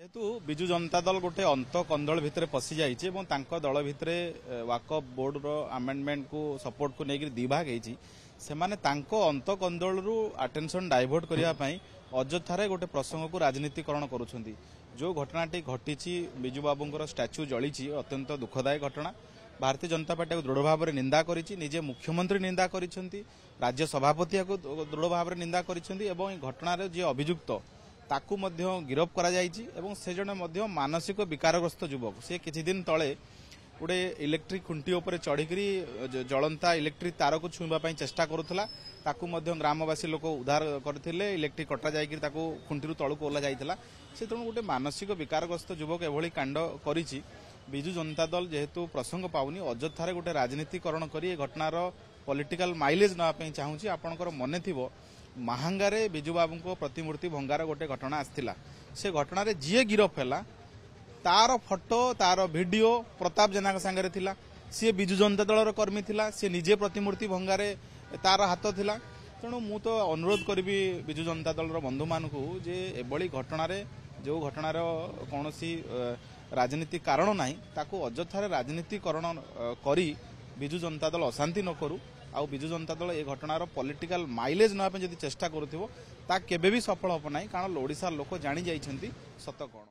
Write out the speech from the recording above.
जेहेतु बिजु जनता दल गोटे अंत कंदल भितर पशि जाइए दल भितर वाकफ बोर्ड रो आमेंडमेंट को सपोर्ट को लेकर दिभाग से अंत कंदल रु अटेंशन डाइवर्ट करने अଯଥାରେ गोटे प्रसंग को राजनीतिकरण करुछंती। जो घटनाटी घटी बिजु बाबूंकर स्टाच्यू जली अत्यंत दुखदायक घटना। भारतीय जनता पार्टी को दृढ़ भाव में निंदा करिछि, निजे मुख्यमंत्री निंदा करिसेंती, राज्य सभापति को दृढ़ भाव में निंदा करिसेंती एवं घटनार जे अभियुक्त ताकू मध्य गिरफ करा जाइछि एवं से जने मध्य मानसिक विकारग्रस्त युवक से किछि दिन तले गोटे इलेक्ट्रिक खुंटी उपर चढ़ी जलंता इलेक्ट्रिक तार को छुईबा पई चेष्टा करुथला। ताकू मध्य ग्रामवासी लोक उद्धार करथिले, इलेक्ट्रिक कटा जाइकि ताकू खुंटी तलू ओला जाइथिला। से तेणु गोटे मानसिक विकारग्रस्त युवक एभली कांड करिछि। बिजु जनता दल जेहेतु प्रसंग पाउनी अଯଥାରେ गोटे राजनीतिकरण करी घटनार पॉलिटिकल माइलेज ना पई चाहूछि। आपनकर मने थिबो महांगारे बिजु बाबू को प्रतिमूर्ति भंगार गोटे घटना आसथिला। से घटना जी गिरफ है तार फोटो तार वीडियो प्रताप जेना सांगे थिला। सी बिजु जनता दल कर्मी थिला, सी निजे प्रतिमूर्ति भंगारे तार हाथ थिला। तेणु मु तो अनुरोध करी बिजु जनता दल बंधु मान जे एभली घटना जो घटनार कौन राजनीति कारण ना ताकू अଯଥାରେ राजनीतिकरण करी बिजु जनता दल अशांति न करू। आउ बिजु जनता दल ए घटनार पॉलिटिकल माइलेज ना जदि चेष्टा करुथिबो ता केबे भी सफल होब नाही। कारण ओडिसा लोक जानि जाइछंती सत कोन।